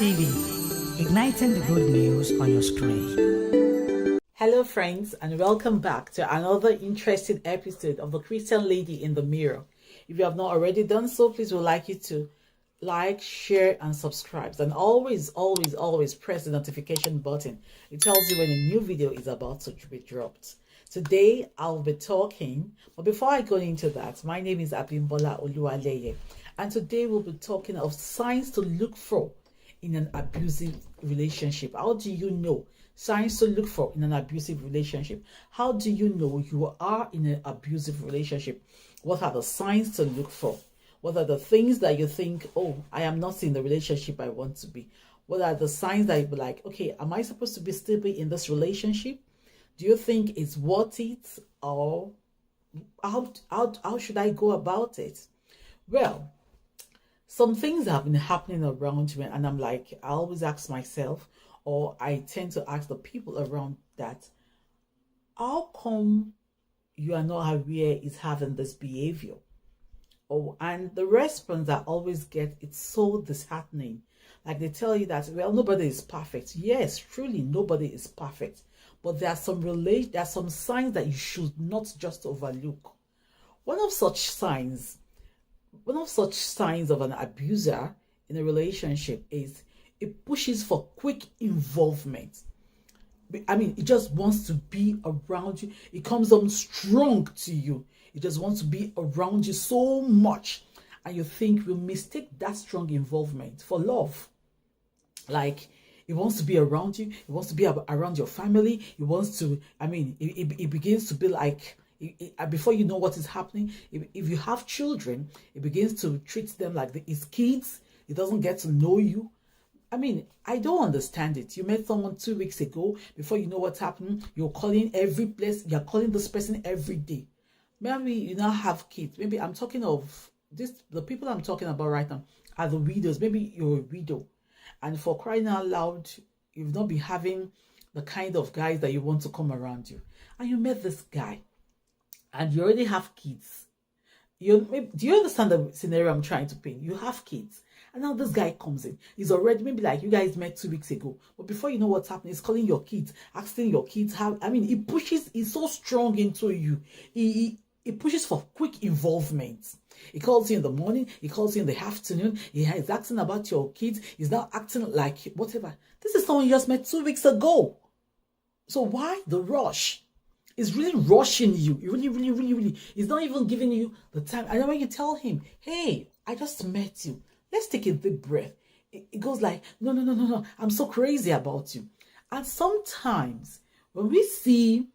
TV, igniting the good news on your screen. Hello friends, and welcome back to another interesting episode of the Christian Lady in the Mirror. If you have not already done so, please would like you to like, share and subscribe, and always press the notification button. It tells you when a new video is about to be dropped. Today I'll be talking, but before I go into that, my name is Abimbola Oluwaleye, and today we'll be talking of signs to look for in an abusive relationship. How do you know? Signs to look for in an abusive relationship. How do you know you are in an abusive relationship? What are the signs to look for? What are the things that you think, oh, I am not in the relationship I want to be? What are the signs that you be like, okay, am I supposed to be still be in this relationship? Do you think it's worth it? Or how should I go about it? Well, some things have been happening around me, and I'm like, I always ask myself, or I tend to ask the people around that, how come you are not aware is having this behavior? Oh, and the response I always get, it's so disheartening. Like they tell you that, well, nobody is perfect. Yes, truly, nobody is perfect. But there are some signs that you should not just overlook. One of such signs of an abuser in a relationship is it pushes for quick involvement. I mean, it just wants to be around you. It comes on strong to you. It just wants to be around you so much. And you think we mistake that strong involvement for love. Like, it wants to be around you. It wants to be around your family. It wants to, I mean, it begins to be like, before you know what is happening, if you have children, it begins to treat them like it's kids. It doesn't get to know you. I mean, I don't understand it. You met someone 2 weeks ago. Before you know what's happening, you're calling every place. You're calling this person every day. Maybe you now have kids. Maybe I'm talking of this. The people I'm talking about right now are the widows. Maybe you're a widow, and for crying out loud, you've not been having the kind of guys that you want to come around you. And you met this guy, and you already have kids. Do you understand the scenario I'm trying to paint? You have kids. And now this guy comes in. He's already, maybe like you guys met 2 weeks ago. But before you know what's happening, he's calling your kids, asking your kids how, I mean, he's so strong into you. He pushes for quick involvement. He calls you in the morning. He calls you in the afternoon. He's asking about your kids. He's now acting like whatever. This is someone you just met 2 weeks ago. So why the rush? It's really rushing you. Really. He's not even giving you the time. And then when you tell him, hey, I just met you. Let's take a deep breath. It goes like, no. I'm so crazy about you. And sometimes when we see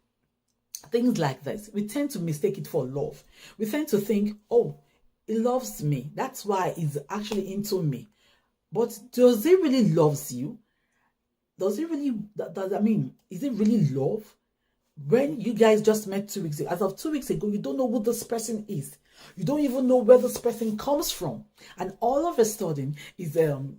things like this, we tend to mistake it for love. We tend to think, oh, he loves me. That's why he's actually into me. But does he really loves you? Does he really, is it really love? When you guys just met 2 weeks ago, as of 2 weeks ago, you don't know who this person is. You don't even know where this person comes from. And all of a sudden is in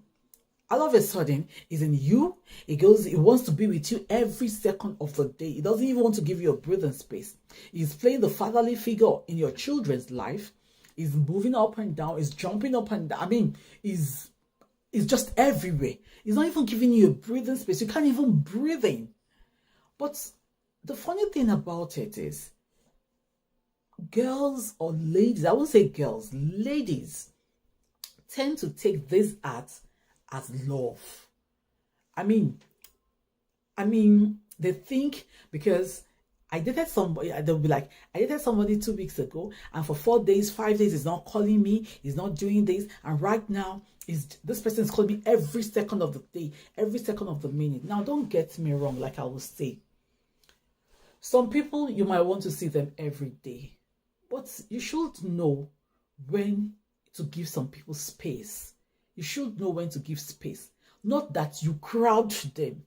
you. He wants to be with you every second of the day. He doesn't even want to give you a breathing space. He's playing the fatherly figure in your children's life. He's moving up and down. He's jumping up and down. I mean, he's just everywhere. He's not even giving you a breathing space. You can't even breathe in. But the funny thing about it is, girls or ladies, I won't say girls, ladies tend to take this as love. I mean, they think because I dated somebody, they'll be like, I dated somebody 2 weeks ago, and for 4 days, 5 days, he's not calling me, he's not doing this, and right now, this person is calling me every second of the day, every second of the minute. Now, don't get me wrong, like I will say. Some people, you might want to see them every day. But you should know when to give some people space. You should know when to give space. Not that you crowd them.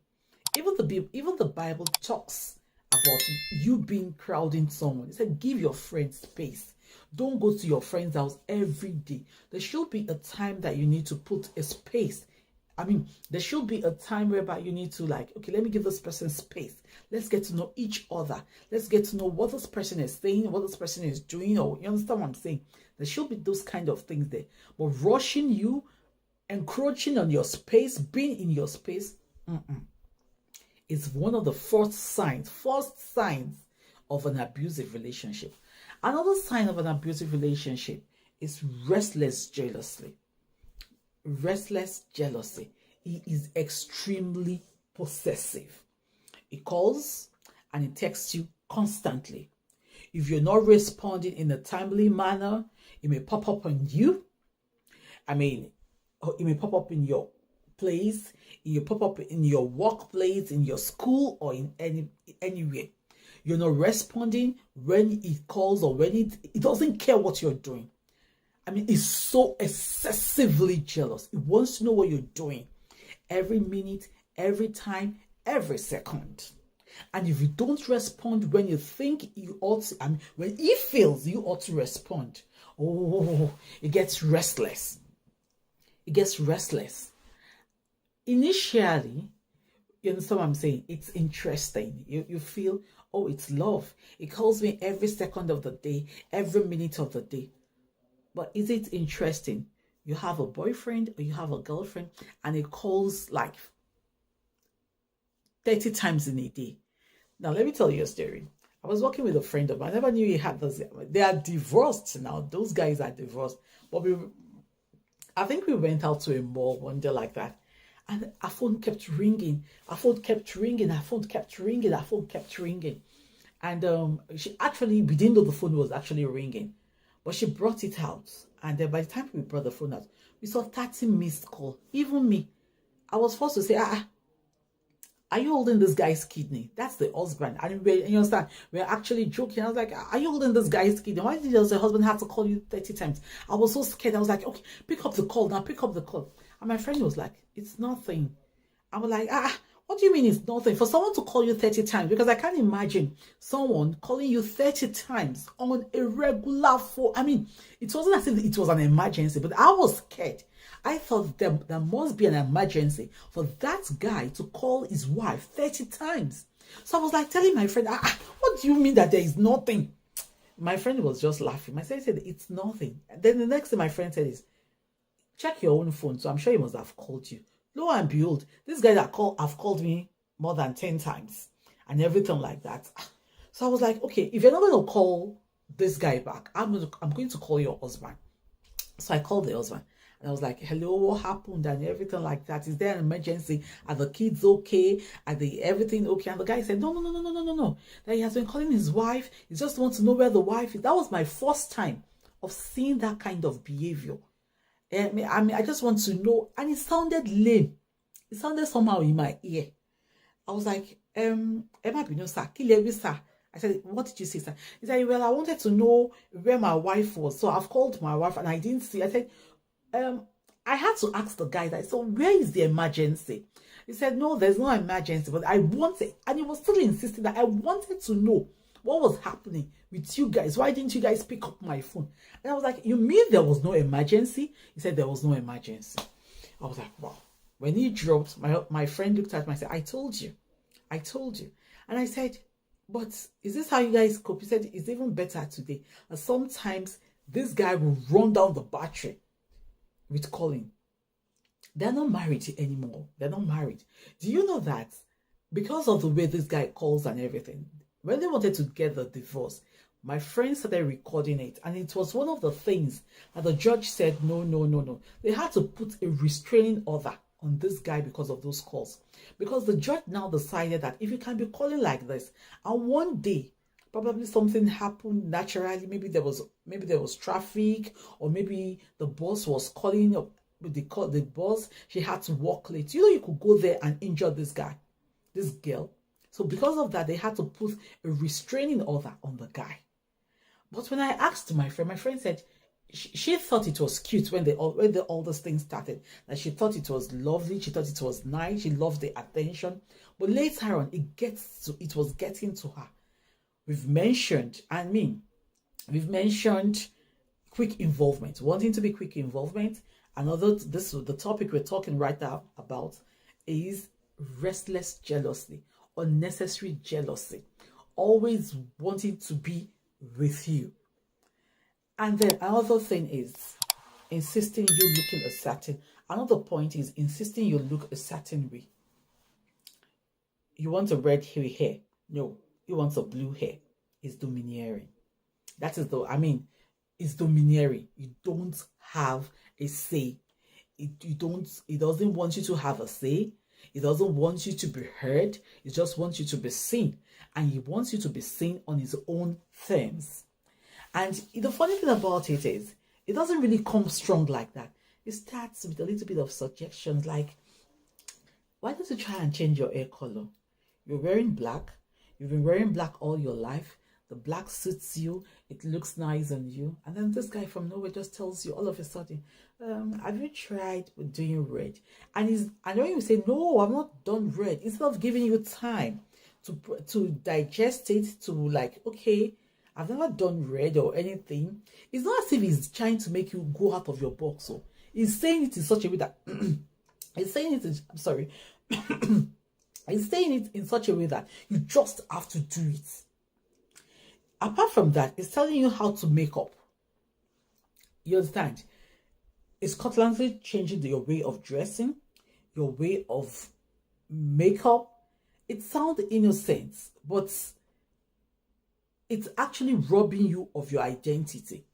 Even the Bible talks about you being crowding someone. It said, give your friend space. Don't go to your friend's house every day. There should be a time that you need to put a space. I mean, there should be a time whereby you need to like, okay, let me give this person space. Let's get to know each other. Let's get to know what this person is saying, what this person is doing, or you understand what I'm saying? There should be those kind of things there. But rushing you encroaching on your space, being in your space, is one of the first signs of an abusive relationship. Another sign of an abusive relationship is restless jealousy. Restless jealousy. He is extremely possessive. He calls and he texts you constantly. If you're not responding in a timely manner, it may pop up on you. I mean, it may pop up in your place, it may pop up in your workplace, in your school, or in anywhere. You're not responding when it calls, or when it doesn't care what you're doing. I mean, it's so excessively jealous. It wants to know what you're doing every minute, every time, every second. And if you don't respond when you think you ought to, I mean, when he feels you ought to respond, it gets restless. It gets restless. Initially, you understand what I'm saying? It's interesting. You feel, oh, it's love. It calls me every second of the day, every minute of the day. But is it interesting? You have a boyfriend or you have a girlfriend and it calls like 30 times in a day. Now, let me tell you a story. I was working with a friend of mine. I never knew he had this. They are divorced now. Those guys are divorced. But I think we went out to a mall one day like that. And our phone kept ringing. Our phone kept ringing. Our phone kept ringing. Our phone kept ringing. And we didn't know the phone was actually ringing. But she brought it out. And then by the time we brought the phone out, we saw 30 missed calls. Even me. I was forced to say, are you holding this guy's kidney? That's the husband. And you understand, we're actually joking. I was like, are you holding this guy's kidney? Why did the husband have to call you 30 times? I was so scared. I was like, okay, pick up the call now, pick up the call. And my friend was like, it's nothing. I was like, what do you mean it's nothing? For someone to call you 30 times, because I can't imagine someone calling you 30 times on a regular phone. I mean, it wasn't as if it was an emergency, but I was scared. I thought there must be an emergency for that guy to call his wife 30 times. So I was like telling my friend, what do you mean that there is nothing? My friend was just laughing. My friend said, it's nothing. And then the next thing my friend said is, check your own phone. So I'm sure he must have called you. Lo and behold, this guy have called me more than 10 times and everything like that. So I was like, okay, if you're not going to call this guy back, I'm going to call your husband. So I called the husband. And I was like, hello, what happened? And everything like that. Is there an emergency? Are the kids okay? Are they everything okay? And the guy said, no. That he has been calling his wife. He just wants to know where the wife is. That was my first time of seeing that kind of behavior. I just want to know. And it sounded lame. It sounded somehow in my ear. I was like, Emma Bino, sir, sir. I said, what did you say, sir? He said, well, I wanted to know where my wife was. So I've called my wife and I didn't see. I said, I had to ask the guy that, so where is the emergency? He said, no, there's no emergency, but I wanted, and he was still insisting that I wanted to know what was happening with you guys. Why didn't you guys pick up my phone? And I was like, you mean there was no emergency? He said, there was no emergency. I was like, wow. When he dropped, my friend looked at me and said, I told you. And I said, but is this how you guys cope? He said, it's even better today. And sometimes this guy will run down the battery with calling. They're not married anymore. They're not married. Do you know that because of the way this guy calls and everything, when they wanted to get the divorce, my friend started recording it. And it was one of the things that the judge said, no. They had to put a restraining order on this guy because of those calls. Because the judge now decided that if you can be calling like this, and one day, probably something happened naturally. Maybe there was traffic, or maybe the boss was calling up with the boss. She had to work late. You could go there and injure this guy, this girl. So because of that, they had to put a restraining order on the guy. But when I asked my friend said she thought it was cute when all those things started. That she thought it was lovely. She thought it was nice. She loved the attention. But later on, it was getting to her. We've mentioned quick involvement, wanting to be quick involvement. The topic we're talking right now about is restless jealousy, unnecessary jealousy, always wanting to be with you. And then another thing is insisting you looking a certain. Another point is insisting you look a certain way. You want a red hair? No, you want a blue hair. It's domineering. That is it's domineering. You don't have a say. It doesn't want you to have a say. It doesn't want you to be heard. It just wants you to be seen. And he wants you to be seen on his own terms. And the funny thing about it is, it doesn't really come strong like that. It starts with a little bit of suggestions like, why don't you try and change your hair color? You're wearing black. You've been wearing black all your life. The black suits you. It looks nice on you. And then this guy from nowhere just tells you all of a sudden, have you tried doing red? And I know you say, no, I've not done red. Instead of giving you time to digest it, to like, okay, I've never done red or anything. It's not as if he's trying to make you go out of your box. So he's saying it in such a way that he's saying it I'm sorry. He's saying it in such a way that you just have to do it. Apart from that, it's telling you how to make up. You understand? It's constantly changing your way of dressing, your way of makeup. It sounds innocent, but it's actually robbing you of your identity.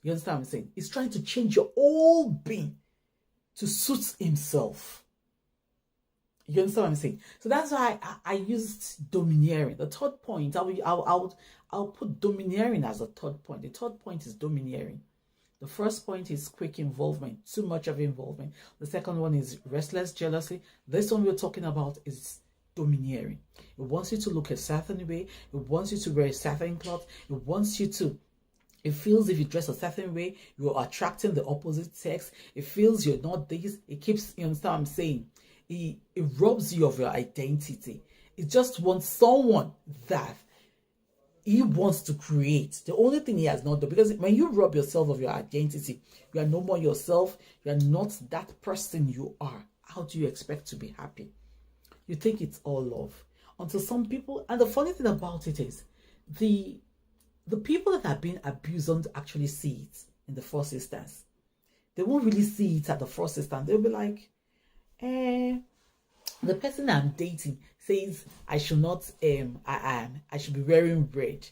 You understand what I'm saying? It's trying to change your whole being to suit himself. You understand what I'm saying? So that's why I used domineering. The third point, I'll put domineering as a third point. The third point is domineering. The first point is quick involvement, too much of involvement. The second one is restless jealousy. This one we're talking about is domineering. It wants you to look a certain way. It wants you to wear a certain cloth. It feels if you dress a certain way, you're attracting the opposite sex. It feels you're not this. It keeps, you understand what I'm saying? It robs you of your identity. It just wants someone that he wants to create. The only thing he has not done, because when you rob yourself of your identity, you are no more yourself. You are not that person you are. How do you expect to be happy? You think it's all love. Until some people, and the funny thing about it is, the people that are being abused don't actually see it in the first instance. They won't really see it at the first instance. They'll be like, the person I'm dating says I should not I should be wearing red.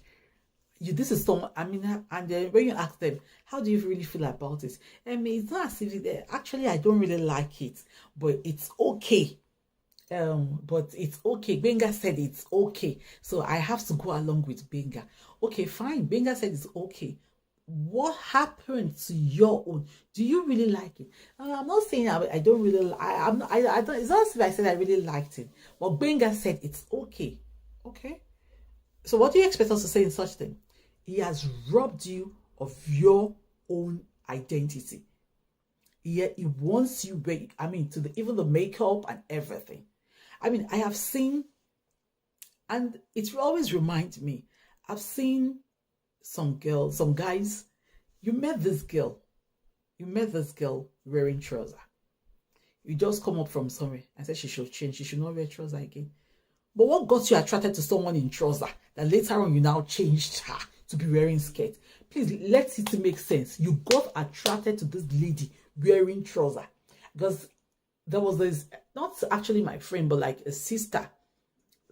This is someone, and then when you ask them, how do you really feel about it? It's not as if actually I don't really like it, but it's okay. But it's okay. Benga said it's okay, so I have to go along with Benga. Okay, fine. Benga said it's okay. What happened to your own? Do you really like it? I'm not saying I don't really. I don't. It's not as if I said I really liked it. But Benga said it's okay. Okay. So what do you expect us to say in such thing? He has robbed you of your own identity. He wants you back. To even the makeup and everything. I have seen, and it always reminds me. I've seen some guys. You met this girl wearing trouser. You just come up from somewhere and say she should change. She should not wear trouser again. But what got you attracted to someone in trouser that later on you now changed her to be wearing skirt? Please, let it make sense. You got attracted to this lady wearing trouser because there was this, not actually my friend, but like a sister.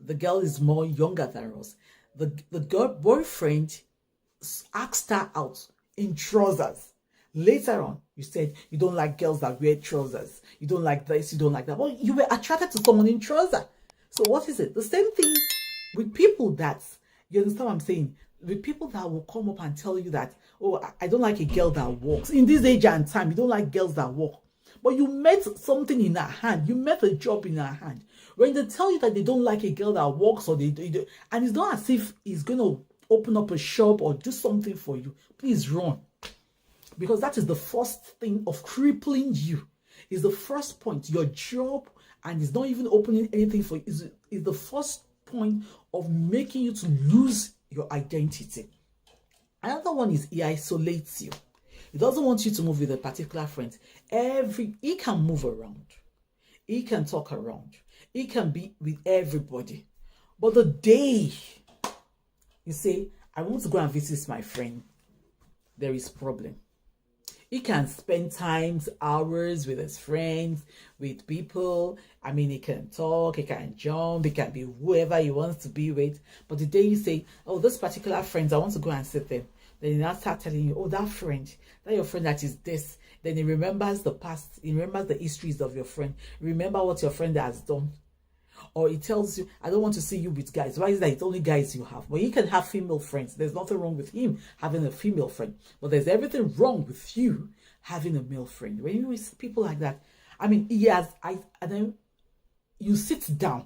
The girl is more younger than us. The girl boyfriend asked her out in trousers. Later on, you said you don't like girls that wear trousers. You don't like this, you don't like that. Well, you were attracted to someone in trouser. So what is it? The same thing with people that, you understand what I'm saying? With people that will come up and tell you that, oh, I don't like a girl that walks. In this age and time, you don't like girls that walk. But you met something in her hand. You met a job in her hand. When they tell you that they don't like a girl that walks, or and it's not as if it's going to open up a shop or do something for you, please run. Because that is the first thing of crippling you. Is the first point. Your job, and it's not even opening anything for you, is the first point of making you to lose your identity. Another one is he isolates you. He doesn't want you to move with a particular friend. He can move around. He can talk around. He can be with everybody. But the day you say, I want to go and visit my friend, there is problem. He can spend times, hours with his friends, with people. I mean, he can talk, he can jump, he can be whoever he wants to be with. But the day you say, oh, this particular friend, I want to go and sit there, then he now start telling you, oh, that friend, that your friend that is this. Then he remembers the past, he remembers the histories of your friend. Remember what your friend has done. Or he tells you, I don't want to see you with guys. Why is that it's only guys you have? Well, you can have female friends. There's nothing wrong with him having a female friend. But there's everything wrong with you having a male friend. When you see people like that, I mean, and then you sit down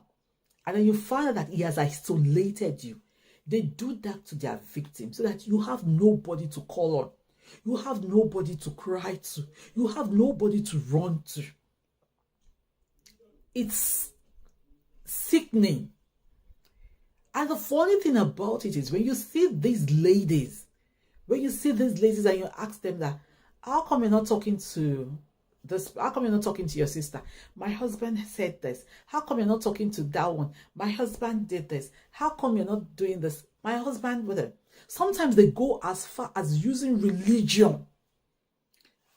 and then you find out that he has isolated you. They do that to their victims so that you have nobody to call on. You have nobody to cry to. You have nobody to run to. It's sickening. And the funny thing about it is when you see these ladies, and you ask them that, how come you're not talking to this? How come you're not talking to your sister? My husband said this. How come you're not talking to that one? My husband did this. How come you're not doing this? My husband with it. Sometimes they go as far as using religion.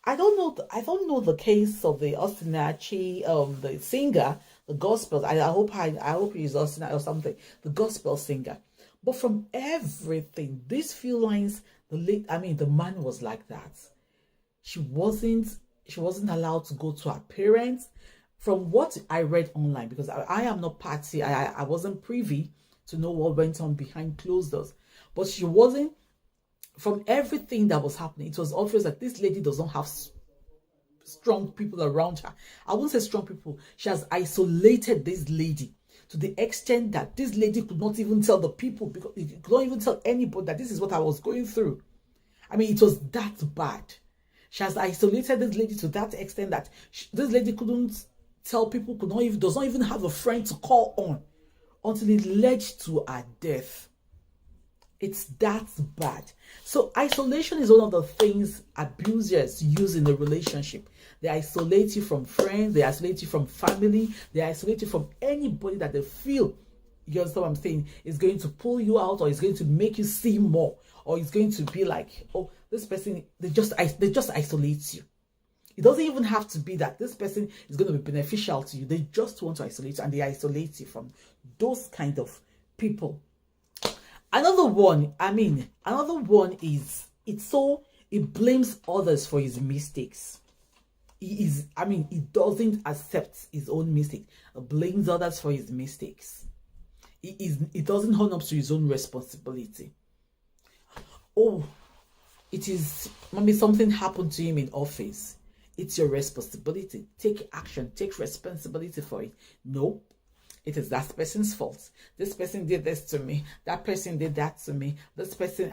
I don't know the case of the Ostinachi, the singer, the gospel. I hope he's Ostina or something. The gospel singer. But from everything, these few lines, the man was like that. She wasn't allowed to go to her parents. From what I read online, because I am not party, I wasn't privy to know what went on behind closed doors. But she wasn't. From everything that was happening, it was obvious that this lady does not have strong people around her. I won't say strong people. She has isolated this lady to the extent that this lady could not even tell the people, because it could not even tell anybody that this is what I was going through. I mean, it was that bad. She has isolated this lady to that extent that this lady couldn't tell people, does not even have a friend to call on until it led to her death. It's that bad. So isolation is one of the things abusers use in a relationship. They isolate you from friends, they isolate you from family, they isolate you from anybody that they feel, you understand what I'm saying, is going to pull you out, or is going to make you see more, or is going to be like, oh, this person, they just isolate you. It doesn't even have to be that this person is going to be beneficial to you. They just want to isolate you, and they isolate you from those kind of people. Another one is, it blames others for his mistakes. He doesn't accept his own mistake. Blames others for his mistakes. He doesn't hold up to his own responsibility. Oh, maybe something happened to him in office. It's your responsibility. Take action. Take responsibility for it. No. It is that person's fault. This person did this to me. That person did that to me. This person,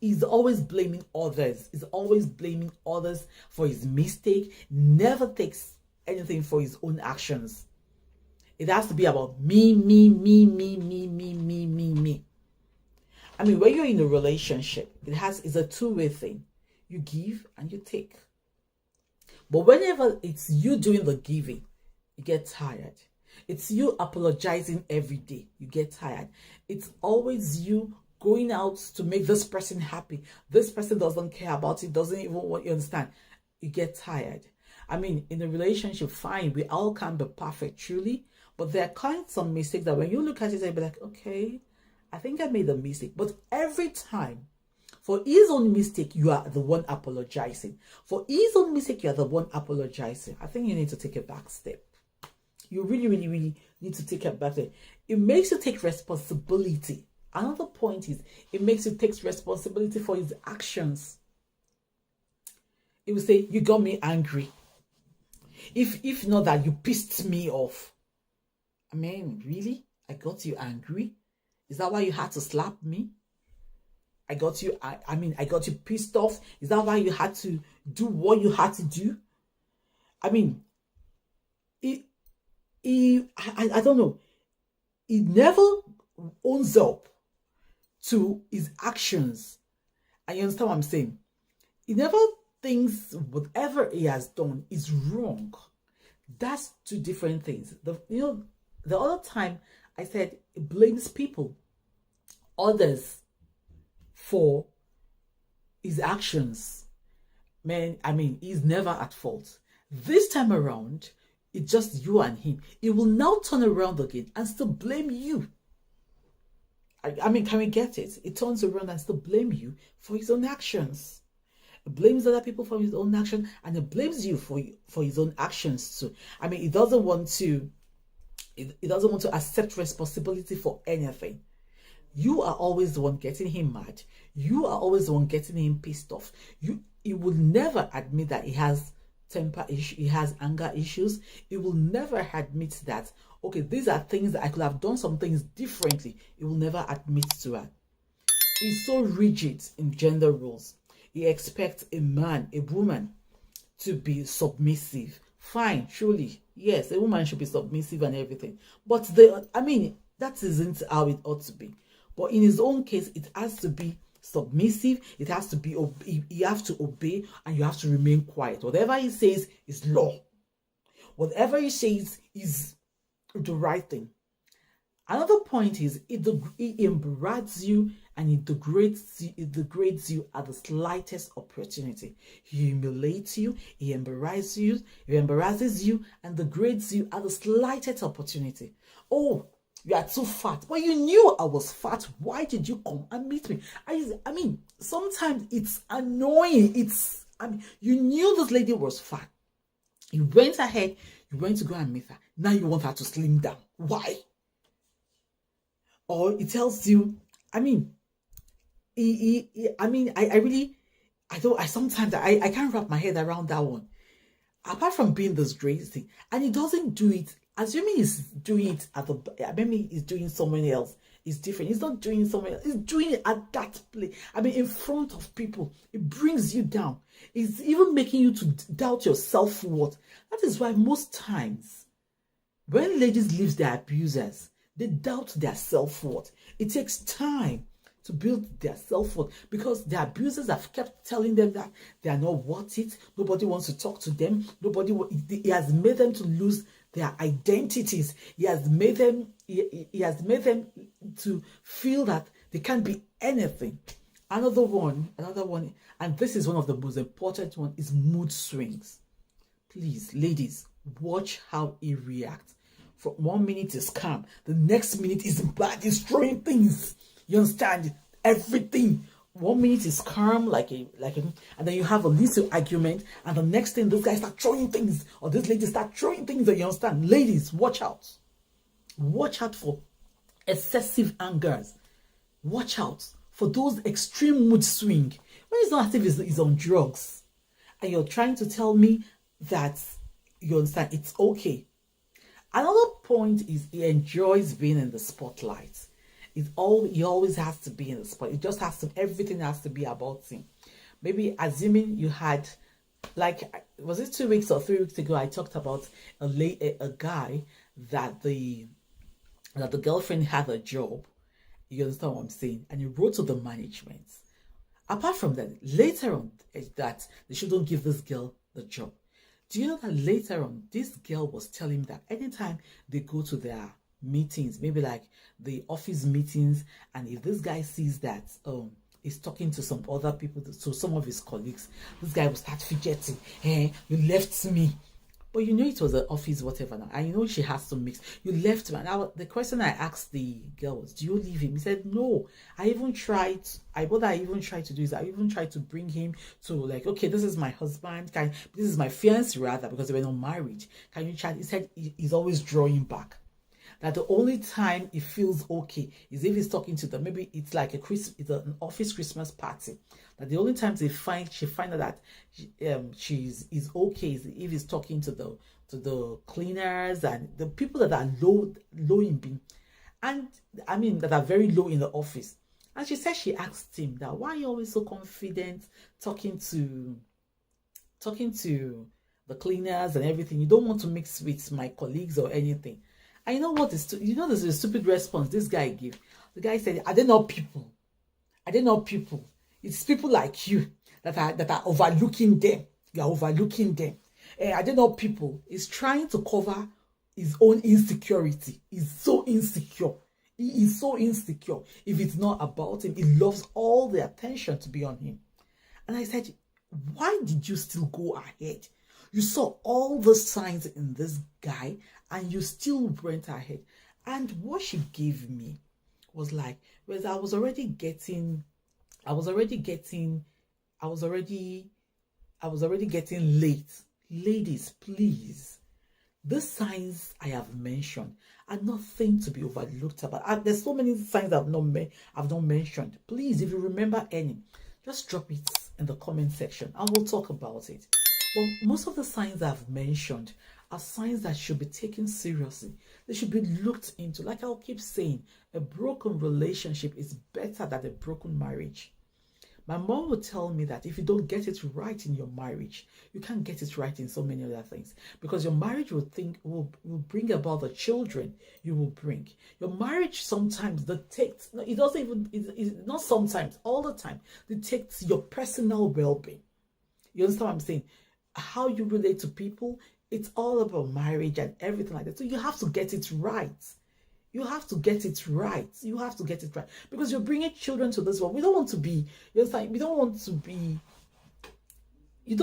he's always blaming others. He's always blaming others for his mistake. Never takes anything for his own actions. It has to be about me. When you're in a relationship, it's a two-way thing. You give and you take. But whenever it's you doing the giving, you get tired. It's you apologizing every day. You get tired. It's always you going out to make this person happy. This person doesn't care about it, doesn't even want you to understand. You get tired. In a relationship, fine, we all can't be perfect, truly. But there are kinds of mistakes that when you look at it, you'll be like, okay, I think I made a mistake. But every time, for his own mistake, you are the one apologizing. For his own mistake, you are the one apologizing. I think you need to take a back step. You really, really, really need to take a back step. It makes you take responsibility. Another point is, it makes you take responsibility for his actions. It will say, you got me angry. If not that, you pissed me off. Really? I got you angry? Is that why you had to slap me? I got you pissed off. Is that why you had to do what you had to do? I don't know. He never owns up to his actions. And you understand what I'm saying? He never thinks whatever he has done is wrong. That's two different things. The other time I said he blames people, others, for his actions. man, I mean, he's never at fault. This time around, it's just you and him. He will now turn around again and still blame you. I mean, can we get it? He turns around and still blame you for his own actions. He blames other people for his own action, and he blames you for his own actions too. I mean, he doesn't want to accept responsibility for anything. You are always the one getting him mad. You are always the one getting him pissed off. He will never admit that he has temper issue, he has anger issues. He will never admit that, okay, these are things that I could have done some things differently. He will never admit to that. He's so rigid in gender roles. He expects a man, a woman, to be submissive. Fine, truly, yes, a woman should be submissive and everything. But that isn't how it ought to be. But in his own case, it has to be submissive. It has to be, you have to obey, and you have to remain quiet. Whatever he says is law. Whatever he says is the right thing. Another point is he embarrasses you and he degrades you at the slightest opportunity. He humiliates you, he embarrasses you and degrades you at the slightest opportunity. Oh, you are too fat. But you knew I was fat. Why did you come and meet me? I mean, sometimes it's annoying. You knew this lady was fat. You went ahead, you went to go and meet her. Now you want her to slim down. Why? Or it tells you, I can't wrap my head around that one. Apart from being this great thing, and he doesn't do it, assuming he's doing it maybe he's doing somewhere else. It's different. He's not doing somewhere else. He's doing it at that place. In front of people. It brings you down. It's even making you to doubt your self-worth. That is why most times, when ladies leave their abusers, they doubt their self-worth. It takes time to build their self-worth because the abusers have kept telling them that they are not worth it. Nobody wants to talk to them. He has made them to lose their identities. He has made them to feel that they can't be anything. Another one, and this is one of the most important ones, is mood swings. Please, ladies, watch how he reacts. From 1 minute is calm, the next minute is bad, he's throwing things. You understand? Everything. 1 minute is calm, and then you have a little argument, and the next thing those guys start throwing things, or this lady start throwing things. That you understand? Ladies, watch out. Watch out for excessive angers. Watch out for those extreme mood swing. When it's not as if he's on drugs, and you're trying to tell me that you understand it's okay. Another point is he enjoys being in the spotlight. He always has to be in the spot. Everything has to be about him. Maybe assuming you had, was it 2 weeks or 3 weeks ago, I talked about a guy that the girlfriend had a job. You understand what I'm saying? And he wrote to the management. Apart from that, later on, that they shouldn't give this girl the job. Do you know that later on, this girl was telling him that anytime they go to their meetings, maybe like the office meetings, and if this guy sees that he's talking to some other people, to some of his colleagues, this guy will start fidgeting. Hey, you left me. But you know it was an office, whatever. Now. And you know she has to mix. You left me. Now, the question I asked the girl was, do you leave him? He said, no. What I even tried to do is I even tried to bring him to okay, this is my husband. This is my fiancé rather, because they were not married. Can you chat? He said he's always drawing back. That the only time he feels okay is if he's talking to them. Maybe it's like it's an office Christmas party. That the only time she finds out that is okay is if he's talking to the cleaners and the people that are low in being, and that are very low in the office. And she said she asked him that, why are you always so confident talking to the cleaners and everything? You don't want to mix with my colleagues or anything. And you know what is this is a stupid response this guy gave. The guy said, are they not people? Are they not people? It's people like you that are overlooking them. You are overlooking them. Are they not people? He's trying to cover his own insecurity. He's so insecure. He is so insecure. If it's not about him, he loves all the attention to be on him. And I said, why did you still go ahead? You saw all the signs in this guy and you still went ahead. And what she gave me was like, whereas I was already getting late. Ladies, please. The signs I have mentioned are nothing to be overlooked about. There's so many signs I've not mentioned. Please, if you remember any, just drop it in the comment section and we'll talk about it. But most of the signs I've mentioned are signs that should be taken seriously. They should be looked into. Like I'll keep saying, a broken relationship is better than a broken marriage. My mom would tell me that if you don't get it right in your marriage, you can't get it right in so many other things, because your marriage will bring about the children you will bring. Your marriage sometimes it's not sometimes, all the time, dictates your personal well-being. You understand what I'm saying? How you relate to people, it's all about marriage and everything like that. So you have to get it right. You have to get it right. You have to get it right. Because you're bringing children to this world. You don't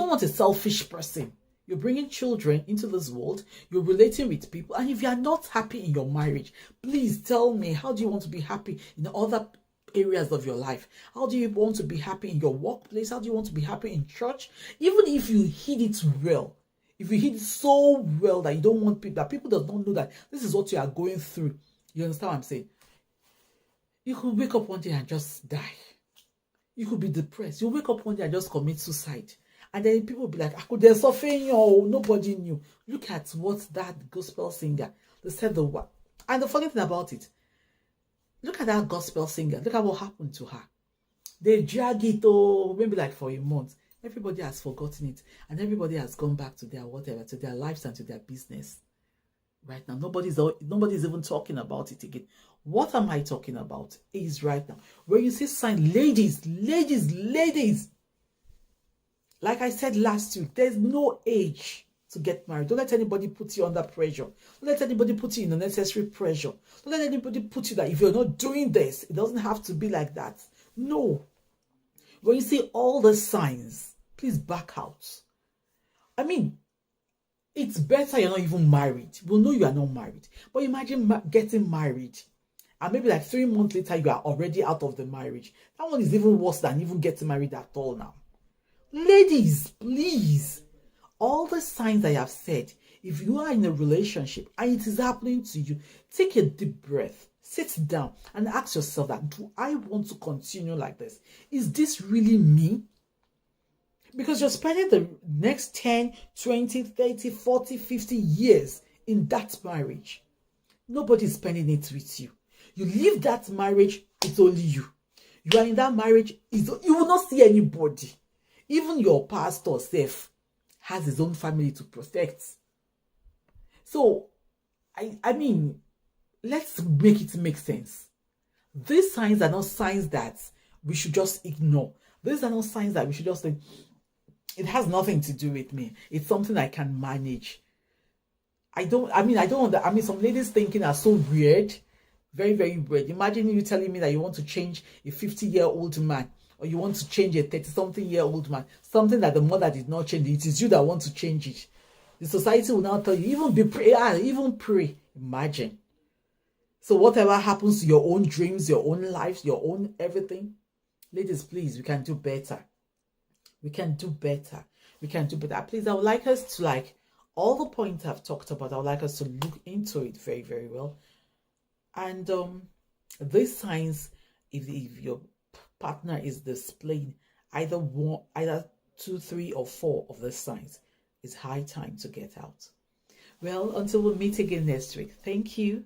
want a selfish person. You're bringing children into this world. You're relating with people. And if you're not happy in your marriage, please tell me, how do you want to be happy in other areas of your life? How do you want to be happy in your workplace? How do you want to be happy in church? Even if you hid it well, if you hid it so well that you don't want people, that people does not know that this is what you are going through. You understand what I'm saying? You could wake up one day and just die. You could be depressed. You wake up one day and just commit suicide. And then people will be like, there's something, nobody knew. Look at what that gospel singer, they said the word. And the funny thing about it, look at that gospel singer. Look at what happened to her. They drag it, maybe like for a month. Everybody has forgotten it. And everybody has gone back to their whatever, to their lives and to their business. Right now, nobody's even talking about it again. What am I talking about is right now, where you see signs, ladies, like I said last week, there's no age to get married. Don't let anybody put you under pressure. Don't let anybody put you in unnecessary pressure. Don't let anybody put you that if you're not doing this, it doesn't have to be like that. No. When you see all the signs, please back out. I mean, it's better you're not even married. We'll know you are not married. But imagine getting married and maybe like 3 months later, you are already out of the marriage. That one is even worse than even getting married at all now. Ladies, please. All the signs I have said, if you are in a relationship and it is happening to you, take a deep breath. Sit down and ask yourself that, do I want to continue like this? Is this really me? Because you're spending the next 10, 20, 30, 40, 50 years in that marriage. Nobody's spending it with you. You leave that marriage, it's only you. You are in that marriage, you will not see anybody. Even your pastor self has his own family to protect. So, I mean, let's make it make sense. These signs are not signs that we should just ignore. These are not signs that we should just say, it has nothing to do with me. It's something I can manage. Some ladies thinking are so weird. Very, very weird. Imagine you telling me that you want to change a 50-year-old man, or you want to change a 30-something-year-old man. Something that the mother did not change. It is you that want to change it. The society will now tell you, even pray. Imagine. So whatever happens to your own dreams, your own lives, your own everything, ladies, please, we can do better. We can do better. We can do better. Please, I would like us to, all the points I've talked about, I would like us to look into it very, very well. And these signs, if your partner is displaying either 2, 3, or 4 of the signs, it's high time to get out. Well, until we meet again next week, thank you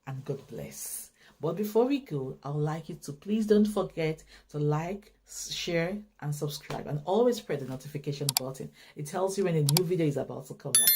and God bless. But before we go, I would like you to please don't forget to like, share, and subscribe. And always press the notification button. It tells you when a new video is about to come out.